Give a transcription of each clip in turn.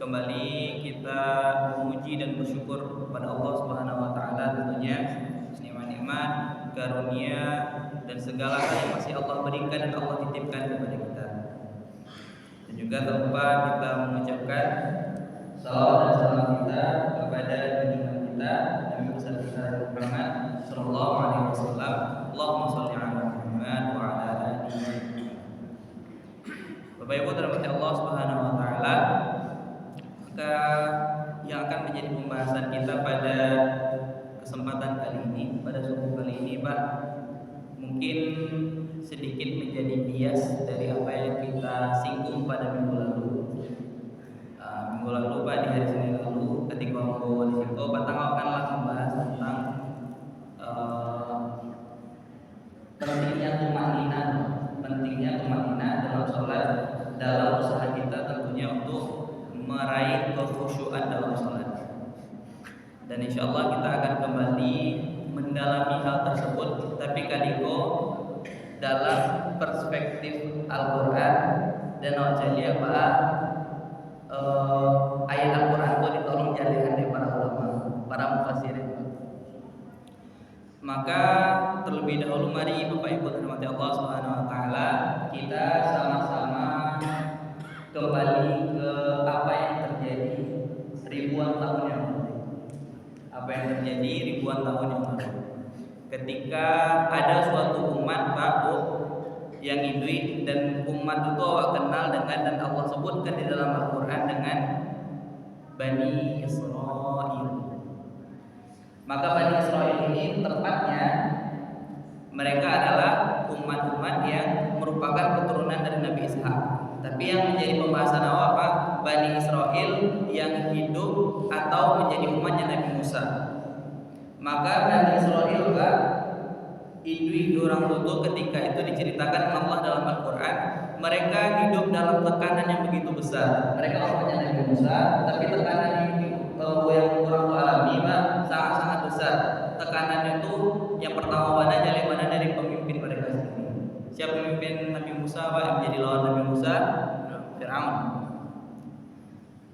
kembali kita memuji dan bersyukur kepada Allah Subhanahu wa taala tentunya nikmat-nikmat, karunia dan segala hal yang masih Allah berikan dan Allah titipkan kepada kita. Dan juga tanpa kita mengucapkan salawat dan salam kita kepada junjungan kita Nabi besar kita Muhammad sallallahu alaihi wasallam. Allahumma shalli ala Muhammad wa ala alihi. Bapak Ibu dirahmati Allah Subhanahu wa taala, maka yang akan menjadi pembahasan kita pada kesempatan kali ini, pada subuh kali ini, Pak, mungkin sedikit menjadi bias dari apa yang kita singgung pada minggu lalu. Minggu lalu, Pak, di hari Senin lalu, ketika Wali Siko, Pak Tangau akanlah membahas tentang pentingnya tumanina dalam sholat, dalam usaha kita tentunya untuk meraih kekhusyuan dalam sholat. Dan insya Allah kita akan kembali mendalami hal tersebut, tapi kaliko dalam perspektif Al-Quran dan wajaliyah Pak. Ayat Al-Quran itu ditolong jalihan dari para ulama, para mufassirin. Maka terlebih dahulu mari Bapak Ibu dirahmati Allah Subhanahu wa taala, kita sama-sama kembali ke apa yang terjadi ribuan tahun yang lalu. Apa yang terjadi ribuan tahun yang lalu. Ketika ada suatu umat baru yang hidui, dan umat itu awak kenal dengan, dan Allah sebutkan di dalam Al-Quran dengan Bani Israel. Maka Bani Israel ini tepatnya mereka adalah umat-umat yang merupakan keturunan dari Nabi Ishak. Tapi yang menjadi pembahasan awal Pak, Bani Israel yang hidup atau menjadi umatnya Nabi Musa. Maka Bani Israel Pak, indui orang tutu ketika itu diceritakan Allah dalam Al-Quran, mereka hidup dalam tekanan yang begitu besar. Mereka umatnya Nabi Musa, tapi tekanan yang orang tua alami Pak sangat-sangat besar. Tekanannya itu yang pertama mana dari pemimpin mereka sendiri. Siapa pemimpin Nabi Musa Pak yang menjadi lawan Nabi Musa? Fir'aun.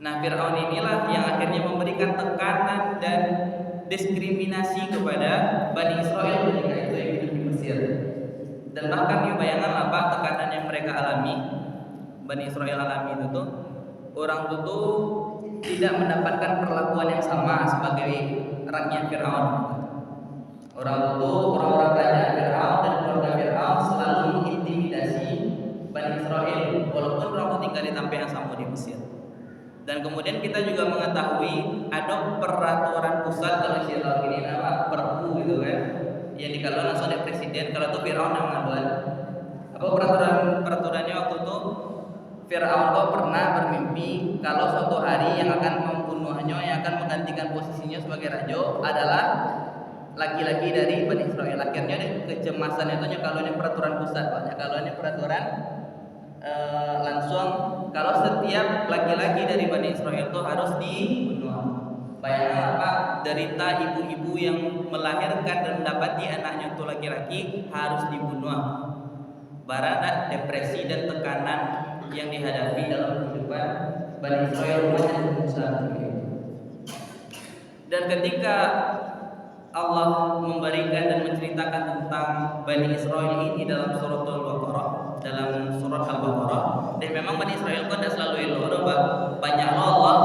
Nah, Fir'aun inilah yang akhirnya memberikan tekanan dan diskriminasi kepada Bani Israel ketika itu yang hidup di Mesir. Dan bahkan bayangkan apa tekanan yang mereka alami, Bani Israel alami itu tuh, orang itu tidak mendapatkan perlakuan yang sama sebagai rakyat Fir'aun. Orang-orang kerajaan Fir'aun dan keluarga Fir'aun selalu mengintimidasi Bani Israel, walaupun orang tinggal di tempat yang sama di Mesir. Dan kemudian kita juga mengetahui ada peraturan pusat, kalau istilah ini nama perpu gitu kan, yang dikeluarkan langsung oleh presiden. Kalau itu Fir'aun yang mengaduan. Apa peraturannya waktu itu? Fir'aun itu pernah bermimpi kalau suatu hari yang akan membunuhnya, yang akan menggantikan posisinya sebagai raja adalah laki-laki dari Bani Israel. Akhirnya kecemasannya itu kalau ini peraturan pusat Pak, kalau ini peraturan langsung kalau setiap laki-laki dari Bani Israel itu harus dibunuh. Bayangkan apa derita ibu-ibu yang melahirkan dan mendapati anaknya itu laki-laki harus dibunuh. Barana depresi dan tekanan yang dihadapi dalam kehidupan Bani Israel umatnya Musa. Dan ketika Allah memberikan dan menceritakan tentang Bani Israel ini dalam surat Al-Baqarah, dan memang Bani Israel kan tidak selalu elok, banyak Allah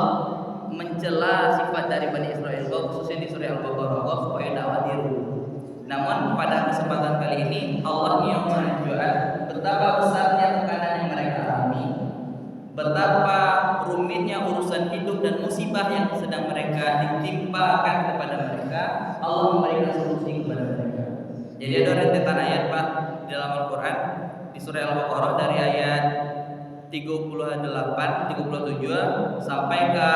mencela sifat dari Bani Israel, khususnya di surah Al-Baqarah, supaya dakwah diri. Namun pada kesempatan kali ini Allah yang menunjukkan betapa besarnya tekanan yang mereka alami, betapa rumitnya urusan hidup dan musibah yang sedang mereka ditimpakan kepada mereka. Allah memberikan solusi kepada mereka. Jadi ada rentetan ayat Pak di dalam Al-Quran di surah Al-Baqarah dari ayat 38, 37 sampai ke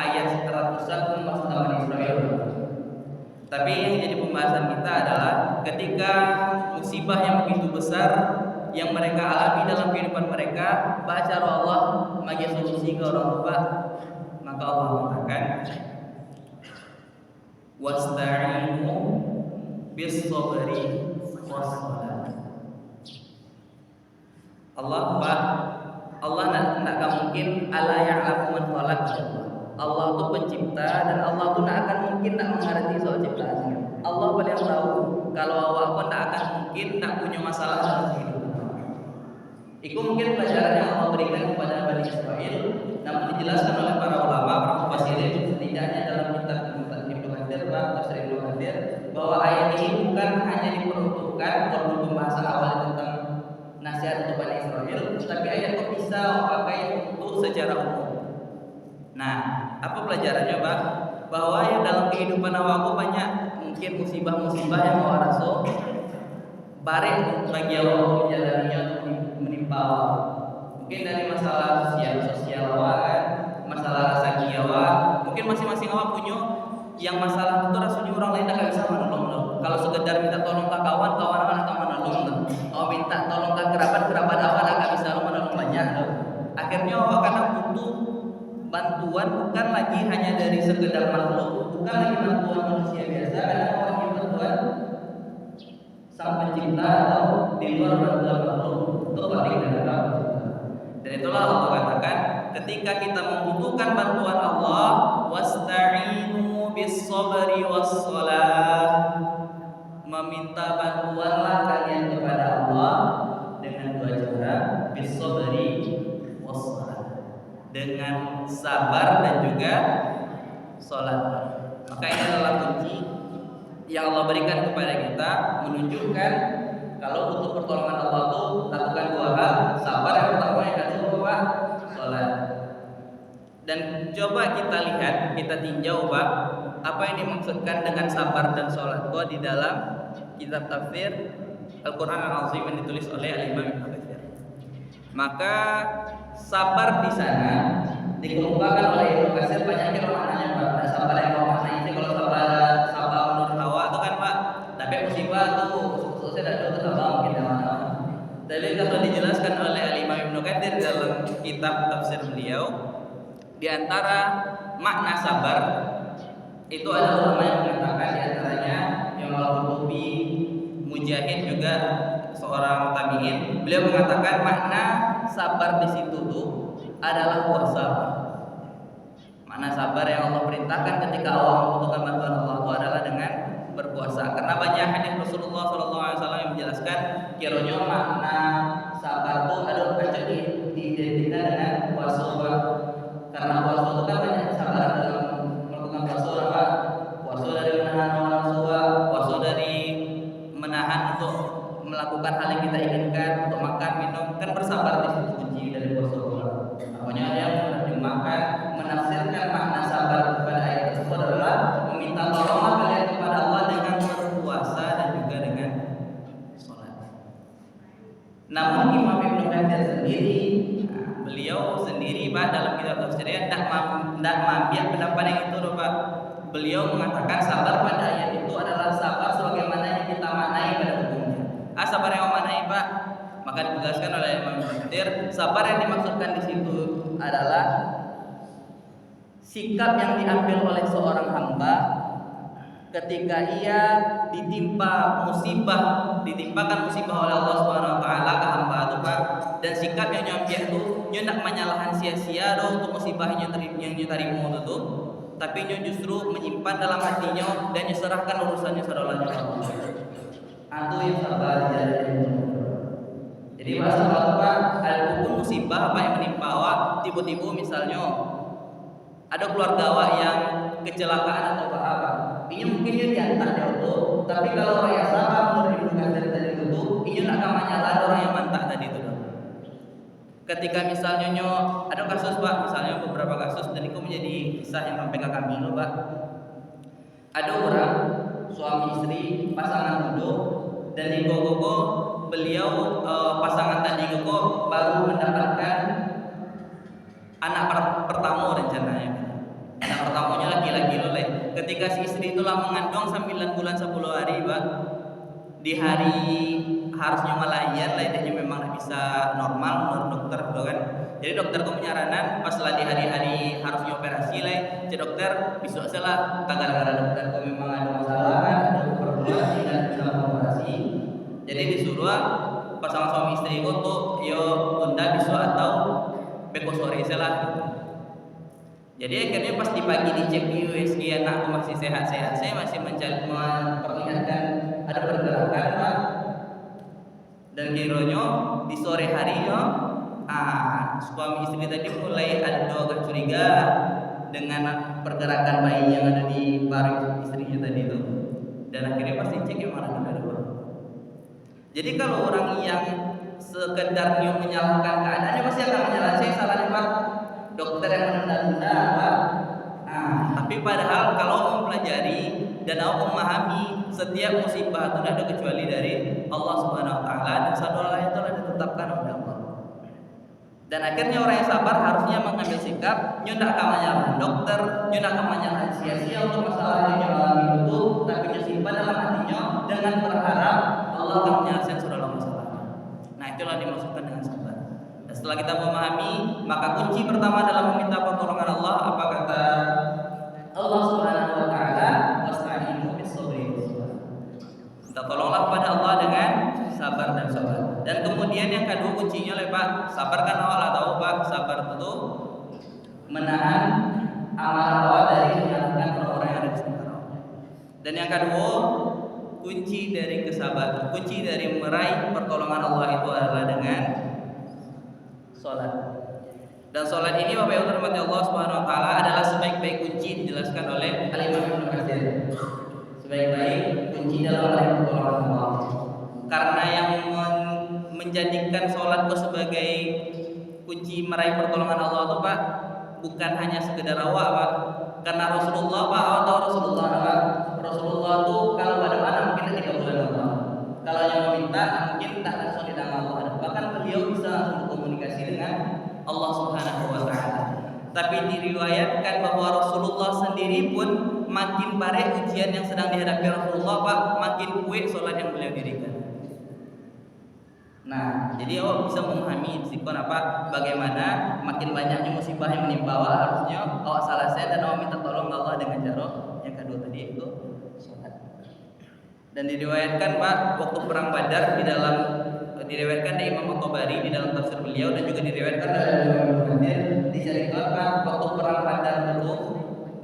ayat 100 maksud Bani Israel. Tapi yang jadi pembahasan kita adalah ketika musibah yang begitu besar yang mereka alami dalam kehidupan mereka, baca Allah bagi solusi ke orang tua. Maka Allah mengatakan wasta'inu bis-sabri was-salat. Allah Pak, Allah tidak mungkin ala ya'lamu man khalaq. mencipta dan Allah pun tak akan mungkin tak mengerti soal ciptaan. Allah paling tahu kalau awak pun tak akan mungkin tak punya masalah dalam kehidupan. Itu mungkin pelajaran yang Allah berikan kepada Bani Israel, namun dijelaskan oleh para ulama, para mufassirin, setidaknya dalam kitab Ibnu Katsir, tafsir Ibnu Katsir, bahwa ayat ini bukan hanya diperuntukkan walaupun pembahasan awal tentang nasihat untuk Bani Israel, tapi ayat itu bisa pakai untuk secara umum. Nah, apa pelajarannya, Pak? Bahwa ya dalam kehidupan awakku banyak mungkin musibah-musibah yang awak rasa bareng bagi awak menjalaninya untuk menimpa awak. Mungkin dari masalah sosial awak, masalah rezeki awak, mungkin masing-masing awak punya yang masalah itu rasanya orang lain tak bisa menolong loh. Kalau sekedar minta tolong ke kawan, kawan awak tak menolong loh. Kalau minta tolong ke kerabat awak tak bisa menolong banyak loh. Akhirnya awak kadang butuh bantuan bukan lagi hanya dari sekedar makhluk, bukan lagi bantuan manusia biasa, kadang awak ingin bantuan sang pencipta atau di luar bantuan makhluk untuk balik dan Allah. Dan itulah Allah katakan ketika kita membutuhkan bantuan Allah, wasta'inu bis-sabri was-shalah, meminta bantuanlah kalian kepada Allah dengan dua cara, bis-sabri was-shalah, dengan sabar dan juga sholat. Maka ini adalah kunci yang Allah berikan kepada kita, menunjukkan kalau butuh pertolongan Allah itu lakukan dua hal, sabar yang pertama, yang kedua sholat. Dan coba kita lihat, kita tinjau Pak, apa yang dimaksudkan dengan sabar dan sholat itu di dalam kitab tafsir Al-Quran Al-Azim yang ditulis oleh Al-Imam Ibnu Katsir. Maka sabar di sana dikemukakan oleh Ibnu Katsir banyak maknanya Pak. Nah, sabar yang maknanya ini kalau sabar menurut awak itu kan Pak, tapi musibah tuh saya tidak tahu sabar mungkin mana. Tapi kalau dijelaskan oleh Al-Imam Ibnu Katsir dalam kitab tafsir beliau, di antara makna sabar itu ada ulama yang mengatakan, di antaranya yang Al-Qurtubi, Mujahid juga seorang tabi'in, beliau mengatakan makna sabar di situ tuh adalah puasa. Makna sabar yang Allah perintahkan ketika Allah membutuhkan bantuan Allah itu adalah dengan berpuasa. Karena banyak hadis Rasulullah SAW yang menjelaskan kiranya makna sabar itu adalah diidentikan dengan puasa. Karena puasa itu kan banyak sabar dalam melakukan puasa, Pak. Puasa dari menahan orang tua, puasa dari menahan untuk melakukan hal yang kita inginkan, untuk makan, minum, kan bersabar di situ kunci dari puasa. Makanya yang menerjemahkan, menafsirkan makna sabar kepada ayat tersebut adalah meminta tolong kalian kepada Allah dengan berpuasa dan juga dengan sholat. Namun Imam Ibnu Katsir sendiri, beliau sendiri Pak dalam kitab tafsirnya tidak mampu pendapat yang itu Pak. Beliau mengatakan sabar pada ayat itu adalah sabar sebagaimana yang kita maknai pada umumnya. Sabar yang maknai Pak, maka ditegaskan oleh Imam Ibnu Katsir, sabar yang dimaksudkan di situ adalah sikap yang diambil oleh seorang hamba ketika ia ditimpakan musibah oleh Allah Subhanahu wa taala ke hamba itu Pak, dan sikap yang nyampe itu ndak menyalahkan sia-sia untuk musibahnya yang terima itu, tapi justru menyimpan dalam hatinya dan diserahkan urusannya sadolanya Allah. Itu yang sabar jadi bahasa Pak, apapun musibah apa yang menimpa awak, tiba-tiba misalnya ada keluarga awak yang kecelakaan atau apa, ini mungkin dia diantar jauh, tapi kalau orang yang sabar menurut Ibnu Katsir tadi itu, ini akan menyalahkan orang yang mantap tadi itu. Ketika misalnya ada kasus Pak, misalnya beberapa kasus dan itu menjadi kisah yang sampai ke kami loh Pak. Ada orang suami istri pasangan duduk dan di gogo beliau pasangan tadi gogo baru mendapatkan anak pertama rencananya. Anak pertamanya laki-laki loleh. Ketika si istri itulah mengandung 9 bulan 10 hari Pak, di hari harusnya melahirkan lah, dia memang tidak bisa normal menurut dokter gitu kan. Jadi dokter itu menyaranan pas lah di hari-hari harusnya operasi lah, dokter besok salah gara-gara dokter itu memang ada masalah, ada perbuatan dan bisa operasi. Jadi disuruh pasangan suami istri itu yo tunda besok atau besok sore salah. Jadi akhirnya pas di pagi dicek di USG, anakku masih sehat-sehat, saya masih memperlihatkan ada pergerakan Pak. Dan kiranya di sore harinya suami istri tadi mulai ada agak curiga dengan pergerakan bayi yang ada di paru istrinya tadi itu. Dan akhirnya pas dicek yang mana ada Pak. Jadi kalau orang yang sekedar menyalahkan keadaannya pasti akan menyalahkan saya salahnya Pak. Dokter yang menunda-nunda Pak. Tapi padahal kalau mempelajari dan mau memahami setiap musibah itu tidak ada kecuali dari Allah Subhanahu Wa Taala dan sadarlah itu telah ditetapkan oleh Allah. Dan akhirnya orang yang sabar harusnya mengambil sikap nyundak kamarnya dokter, nyundak kamarnya sia-sia untuk masalah yang alami itu, tapi nyimpan dalam hatinya dengan berharap Allah akan menyelesaikan segala masalah. Nah itulah dimaksudkan dengan sabar. Dan setelah kita memahami, maka kunci pertama dalam meminta pertolongan Allah apa kata Allah Subhanahu Wa Taala, wasta'inu bis-sabri was-salah. Minta tolonglah kepada Allah dengan sabar dan sabar. Dan kemudian yang kedua kuncinya Pak, sabar kan awal tahu Pak, sabar itu menahan amarah hawa dari menyalahkan orang-orang yang ada di sekitar. Dan yang kedua, kunci dari kesabaran, kunci dari meraih pertolongan Allah itu adalah dengan sholat. Dan sholat ini Bapak Ibu rahmati Allah Subhanahu Wa Taala adalah sebaik-baik kunci dijelaskan oleh Al-Imam Ibnu Katsir. Sebaik-baik kunci dalam meraih pertolongan Allah. Karena yang menjadikan sholat itu sebagai kunci meraih pertolongan Allah itu Pak, bukan hanya sekedar awak Pak. Karena Rasulullah Pak, atau Rasulullah Pak, Rasulullah itu kalau pada mana mungkin tidak boleh Allah. Kalau yang meminta mungkin tak langsung di dalam Allah. Bahkan beliau bisa berkomunikasi dengan Allah Subhanahu Wa Taala. Tapi diriwayatkan bahwa Rasulullah sendiri pun makin parah ujian yang sedang dihadapi Rasulullah Pak, makin kuat sholat yang beliau dirikan. Nah, jadi bisa memahami sikon apa bagaimana makin banyaknya musibah yang menimpa harusnya awak salah saya dan awak minta tolong Allah dengan cara yang kedua tadi itu sholat. Dan diriwayatkan Pak waktu perang Badar diriwayatkan dari Imam At-Tabari di dalam tafsir beliau dan juga diriwayatkan oleh Imam Katsir diceritakan waktu perang Badar itu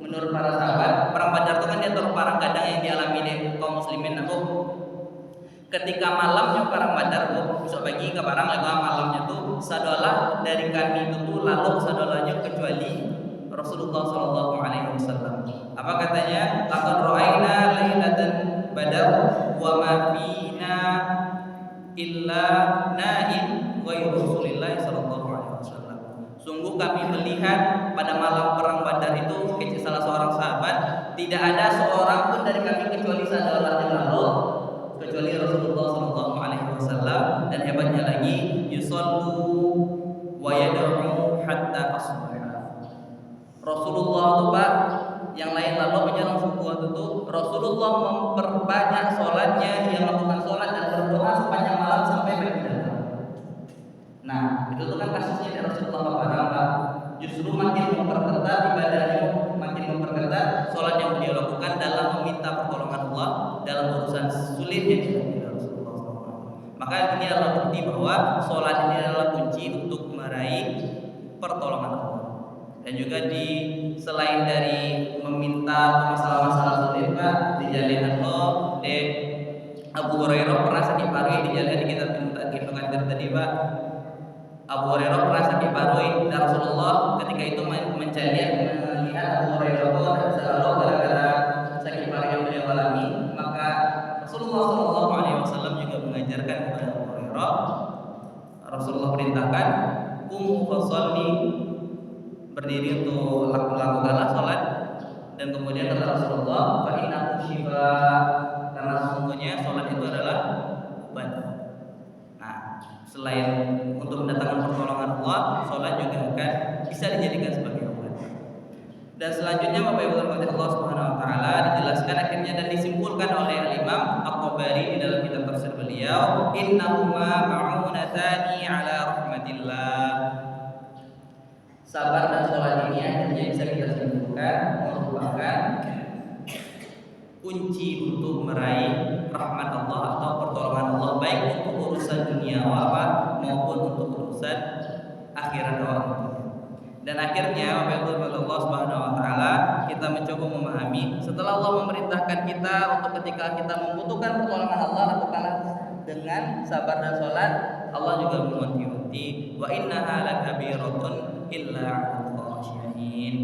menurut para sahabat perang Badar itu kan dia perang kadang yang dialami oleh kaum muslimin ketika malamnya perang Badar besok pagi ke barang lagi malamnya tuh sadalah dari kami itu lalu sadalanya kecuali Rasulullah Shallallahu Alaihi Wasallam. Apa katanya? Laqad ra'ayna lailatan badar wa ma fina illa na'in wa Rasulillah Shallallahu Alaihi Wasallam. Sungguh kami melihat pada malam perang Badar itu salah seorang sahabat tidak ada seorang pun dari kami kecuali sadalahnya lalu kecuali Rasulullah Shallallahu Alaihi Wasallam dan hebatnya lagi yusallu wa yad'u hatta asbaha. Rasulullah itu Pak yang lain lalu menyerang suku itu Rasulullah memperbanyak sholatnya, dia melakukan sholat dan berdoa sepanjang malam sampai pagi datang. Nah itu tuh kan kasusnya dari Rasulullah Pak. Justru makin memperketat ibadahnya, makin memperketat sholat yang beliau lakukan dalam meminta pertolongan Allah dalam urusan sulit yang dihadapi Rasulullah SAW. Maka ini adalah bukti bahwa sholat ini adalah kunci untuk meraih pertolongan Allah. Dan juga selain dari meminta masalah-masalah sulit Pak, dijalin Allah de Abu Hurairah pernah sakit paru dijalin di kitab Ibnu Katsir tadi Pak. Abu Hurairah pernah sakit paru dan Rasulullah ketika itu melihat Abu Hurairah selalu gara-gara sakit paru yang beliau alami, maka Rasulullah Shallallahu Alaihi Wasallam juga mengajarkan kepada Abu Hurairah. Rasulullah perintahkan kum fasalli, berdiri untuk melakukanlah sholat, dan kemudian kata Rasulullah fa innahu syifa, karena sesungguhnya sholat itu adalah obat. Nah, selain untuk mendatangkan pertolongan Allah, sholat juga akan bisa dijadikan sebagai obat. Dan selanjutnya Bapak Ibu rahmati Allah Subhanahu Wa Taala dijelaskan akhirnya dan disimpulkan oleh Imam At-Tabari di dalam kitab tafsir beliau, innahuma ma'unatani ala rahmatillah. Sabar dan sholat ini akhirnya bisa kita simpulkan merupakan kunci untuk meraih rahmat Allah atau pertolongan Allah baik untuk urusan dunia maupun untuk urusan akhirat Allah. Dan akhirnya Allah Subhanahu kita mencoba memahami setelah Allah memerintahkan kita untuk ketika kita membutuhkan pertolongan Allah lakukanlah dengan sabar dan sholat. Allah juga mewanti-wanti wa innaha lakabiratun illa 'alal khashiyin.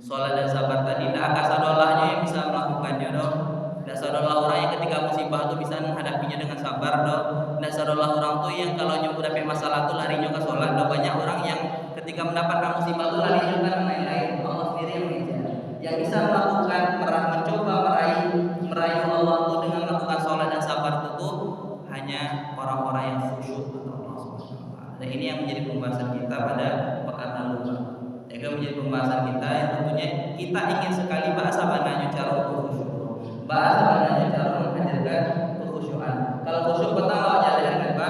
Sholat dan sabar tadi tidak akan sadolahnya yang bisa melakukannya dong. Tidak sadolah orang yang ketika musibah itu bisa menghadapinya dengan sabar dong. Tidak sadolah orang tuh yang kalau nyudah masalah tuh larinya ke sholat. Banyak orang yang ketika mendapatkan musibah itu larinya ke lain-lain. Allah sendiri yang mengejar. Yang bisa melakukan mencoba meraih Allah itu dengan melakukan sholat dan sabar itu hanya orang-orang yang khusyuk kepada Allah Subhanahu wa taala. Dan ini yang menjadi pembahasan kita pada pekan lalu. Yang menjadi pembahasan kita yang tentunya kita ingin sekali bahasa bananya cara untuk khusyuk. Bahasa bananya cara menghadirkan kekhusyukan. Kalau khusyuk pertama jalan apa?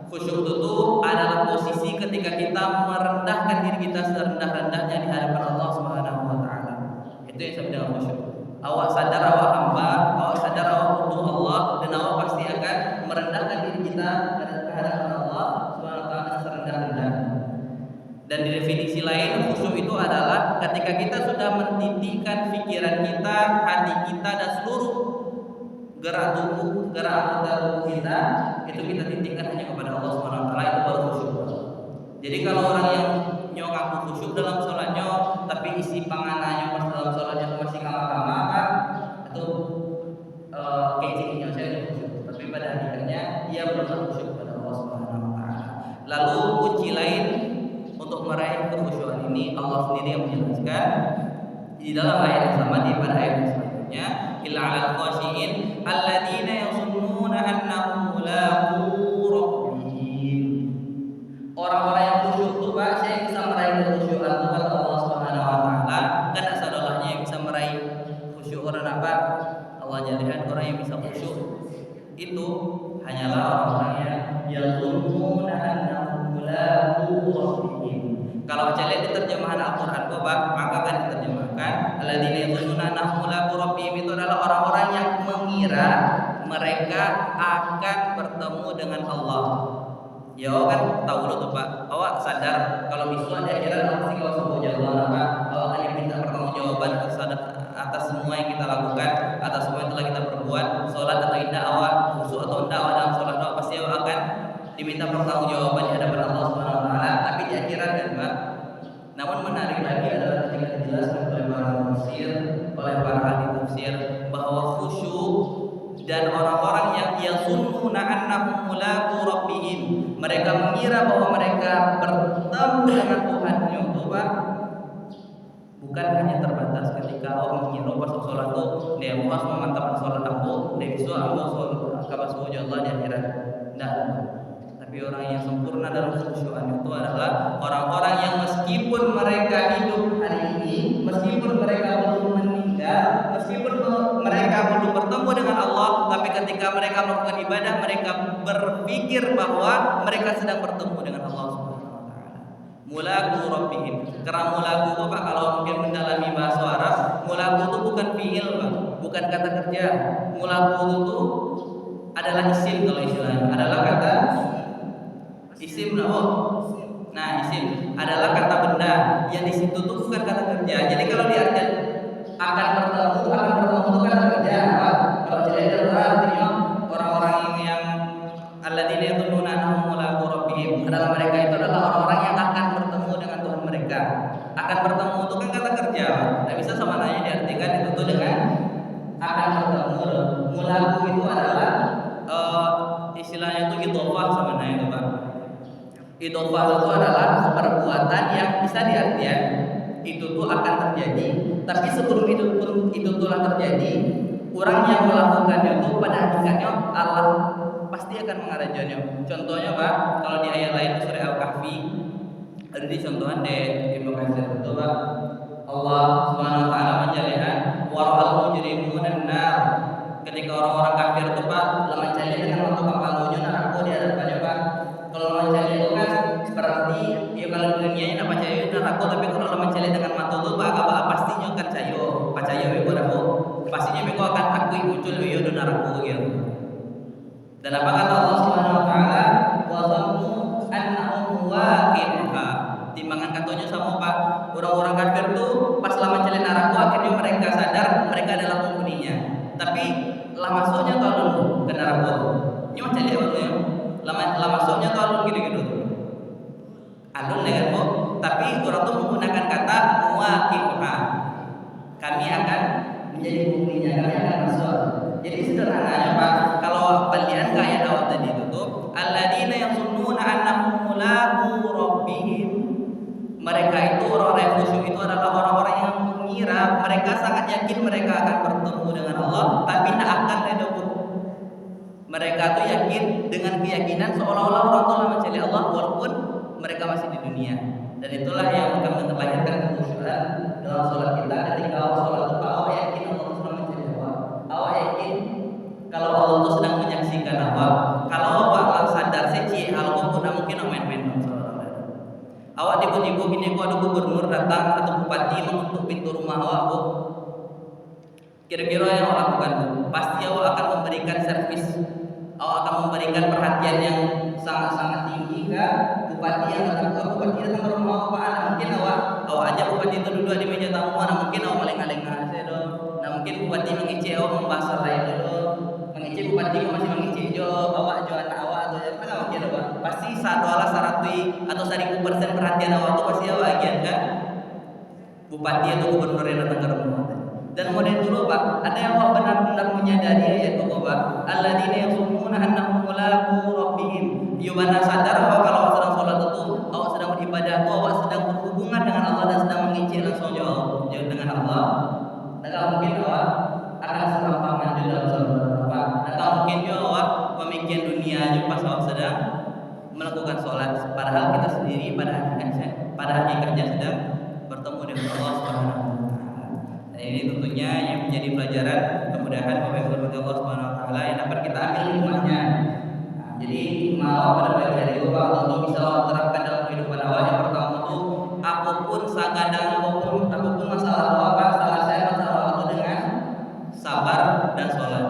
Khusyuk itu adalah posisi ketika kita merendahkan diri kita serendah-rendahnya di hadapan Allah Subhanahu wa taala. Itu yang disebut dengan khusyuk. Awak sadar awak hamba, awak sadar awak butuh Allah, dan awak pasti akan merendahkan diri kita ke hadapan Allah Subhanahu wa taala serendah-rendahnya. Dan di definisi lain khusyuk itu adalah ketika kita sudah mentitikkan pikiran kita, hati kita dan seluruh gerak tubuh, gerak anggota tubuh kita itu kita titikkan hanya kepada Allah Subhanahu wa taala, itu baru khusyuk. Jadi kalau orang yang ngaku khusyuk dalam sholatnya tapi isi panganannya pas dalam sholatnya itu masih kamar-kamar kan, itu kecilnya saya khusyuk, tapi pada akhirnya ia belum khusyuk kepada Allah Subhanahu wa taala. Lalu kunci lain untuk meraih kekhusyuan ini Allah sendiri yang menjelaskan di dalam ayat yang sama di pada ayat selanjutnya, illa 'alal khashiyin alladzina yazunnuna annahum mulaqu rabbihim. Orang-orang yang khusyuk itu Pak, saya bisa meraih kekhusyuan kepada Allah Subhanahu wa taala. Dan asalnya yang bisa meraih khusyuk orang apa? Allah jadikan orang yang bisa khusyuk itu hanyalah orang-orang yang yazunnuna annahum mulaqu rabbihim. Kalau kita lihat di terjemahan Al-Quran Pak, maka akan diterjemahkan alladzina yazunnuna annahum mulaqu rabbihim itu adalah orang-orang yang mengira mereka akan bertemu dengan Allah. Ya kan tahu dulu tuh Pak, awak sadar kalau besok ada akhirat pasti kau sebut jalan Pak, awak akan diminta pertanggungjawaban atas semua yang kita lakukan, atas semua yang telah kita perbuat, sholat atau tidak awak, khusyuk atau tidak awak dalam sholat awak, pasti awak akan diminta pertanggungjawaban di hadapan Allah Subhanahu wa taala. Tapi di akhirat kan Pak. Namun menarik lagi adalah ketika dijelaskan oleh para tafsir, oleh para ahli tafsir bahwa khusyuk dan orang-orang yang yazunnuna annahum mulaqu rabbihim, mereka mengira bahwa mereka bertemu dengan Tuhannya itu Pak, bukan hanya terbatas ketika orang mengira pas sholat itu dia harus memantapkan sholat aku, dia bisa aku sholat kabar semuanya Allah di akhirat. Nah, tapi orang yang sempurna dalam kekhusyuan itu adalah orang-orang yang meskipun mereka hidup hari ini, meskipun mereka belum meninggal, meskipun mereka belum bertemu dengan Allah, tapi ketika mereka melakukan ibadah, mereka berpikir bahwa mereka sedang bertemu dengan Allah Subhanahu wa taala. Mulaqu rabbihim. Karena mulaqu Pak, kalau mungkin mendalami bahasa Arab, mulaqu itu bukan fiil Pak, bukan kata kerja. Mulaqu itu adalah isim, kalau istilahnya adalah kata isim. Nah, isim adalah kata benda yang di situ tuh bukan kata kerja. Jadi kalau diartikan akan bertemu itu kata kerja. Kalau jadi artinya orang-orang yang alladzina yazunnuna annahum mulaqu rabbihim adalah mereka itu adalah orang-orang yang akan bertemu dengan Tuhan mereka. Akan bertemu itu kan kata kerja. Tidak bisa sama nanya diartikan itu tuh dengan akan bertemu. Mulaqu itu adalah istilahnya itu idhofah sebenarnya itu Pak. Idhofah itu adalah perbuatan yang bisa diartikan itu tuh akan terjadi, tapi sebelum itu telah terjadi, orang yang melakukannya itu pada hakikatnya Allah pasti akan mengarahkannya. Contohnya Pak, kalau di ayat lain surah Al-Kahfi ada dicontohkan di Ibnu Katsir itu Pak, Allah Subhanahu wa taala menjelaskan wara'al mujrimuna an-nar. Ketika orang-orang kafir itu Pak mencari dengan waktu kampanye neraka di hadapannya Pak. Kalau mencari itu kan berarti ya kalau dunianya nak percaya neraka, tapi kalau mencari dengan mata itu Pak apa pastinya akan percaya itu neraka. Pastinya mereka akan takut muncul yo neraka gitu. Dan apa kata Allah Subhanahu wa taala? Wa zannu annahum waqi'uha. Timbangan katanya sama Pak, orang-orang kafir tuh pas lama mencari neraka aku akhirnya mereka sadar mereka adalah penghuninya. Tapi lah masuknya tuh alun ke neraka. Ini macam dia alunnya. Lah masuknya tuh alun gitu-gitu. Alun dengan bu. Tapi orang tuh menggunakan kata muwaqi'ah. Kami akan menjadi penghuninya, kami akan masuk. Jadi sederhananya Pak, kalau balian kayak awal tadi itu tuh alladzina yazunnuna annahum mulaqu rabbihim. Mereka itu orang yang khusyuk itu adalah orang-orang yang mengira mereka sangat yakin mereka akan bertemu dengan Allah, tapi tidak akan ada. Mereka tuh yakin dengan keyakinan seolah-olah orang telah mencari Allah walaupun mereka masih di dunia. Dan itulah yang akan melahirkan kekhusyukan dalam sholat kita. Ketika sholat itu awak yakin Allah sedang mencari awak. Awak yakin kalau Allah itu sedang menyaksikan awak. Kalau awak sadar seci hal pun mungkin main-main. Awak tiba-tiba gini kok ada gubernur datang atau bupati mengetuk pintu rumah awak, bu. Kira-kira yang awak lakukan, pasti awak akan memberikan servis, awak akan memberikan perhatian yang sangat-sangat tinggi ke bupati yang datang ke rumah awak. Mungkin awak ajak bupati itu duduk di meja tamu, mungkin awak lengah-lengah saja dong. Nah mungkin bupati mengicik awak membahas lain dulu, mengicik bupati masih mengicik jo, awak jo anak awak atau yang mana mungkin awak. Pasti 100% atau 1000% perhatian awak itu pasti awak agian kan bupati atau gubernur yang datang ke rumah. Dan model dulu Pak, ada yang awak benar-benar menyadari ayat itu Pak, alladzina yazunnuna annahum mulaqu rabbihim. Yubana sadar awak kalau awak sedang sholat itu, awak sedang beribadah itu, awak sedang berhubungan dengan Allah dan sedang mengicik langsung jauh dengan Allah. Dan mungkin awak akan serampangan di dalam sholat Pak. Dan mungkin juga awak memikir dunia juga pas awak sedang melakukan sholat, padahal kita sendiri pada hakikatnya sedang bertemu dengan Allah Subhanahu wa taala. Dan ini tentunya yang menjadi pelajaran, mudah-mudahan Bapak Ibu Allah Subhanahu wa taala yang dapat kita ambil hikmahnya. Jadi mau pada pagi hari itu Pak, untuk bisa terapkan dalam kehidupan awak. Yang pertama itu apapun masalah awak, salah saya masalah awak itu dengan sabar dan sholat.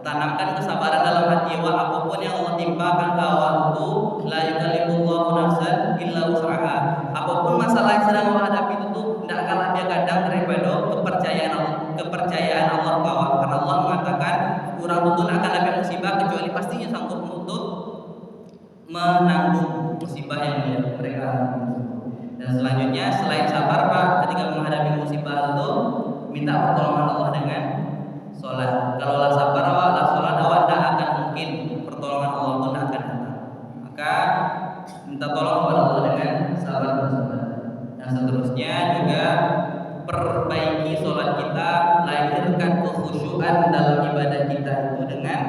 Tanamkan kesabaran dalam hati awak. Apapun yang Allah timpakan ke awak itu, la yukallifullahu nafsan illa wus'aha. Apapun masalah yang sedang awak hadapi itu tuh tidak kalah dia kadang daripada kepercayaan Allah ke awak. Karena Allah mengatakan kurang betul akan ada musibah kecuali pastinya sanggup untuk menanggung musibah yang mereka alami. Dan selanjutnya selain sabar Pak, ketika menghadapi musibah itu minta pertolongan Allah dengan sholat. Kalau lah sabar awak, lah sholat awak tidak akan mungkin pertolongan Allah itu tidak akan datang. Maka minta tolong kepada Allah dengan sabar dan sholat. Dan seterusnya juga perbaiki sholat kita, lahirkan kekhusyukan dalam ibadah kita itu dengan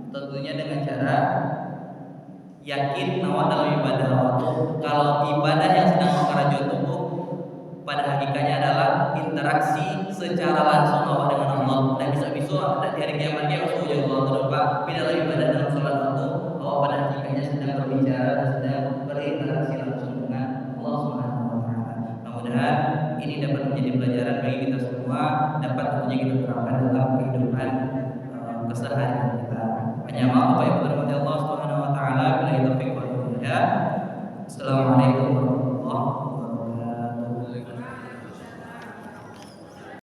tentunya dengan cara yakin bahwa dalam ibadah itu, kalau ibadah yang sedang mengerajut tubuh pada hakikatnya adalah interaksi secara langsung awak dengan Allah. Dan bisa-bisa di hari kiamat dia masuk Allah terlupa. Tapi dalam ibadah dalam sholat itu awak pada hakikatnya sedang berbicara dan sedang berinteraksi langsung dengan Allah Subhanahu wa taala. Mudah-mudahan ini dapat menjadi pelajaran bagi kita semua, dapat tentunya kita terapkan dalam kehidupan keseharian kita. Banyak maaf Bapak Ibu Allah Subhanahu wa taala, bila taufiq wal hidayah. Assalamualaikum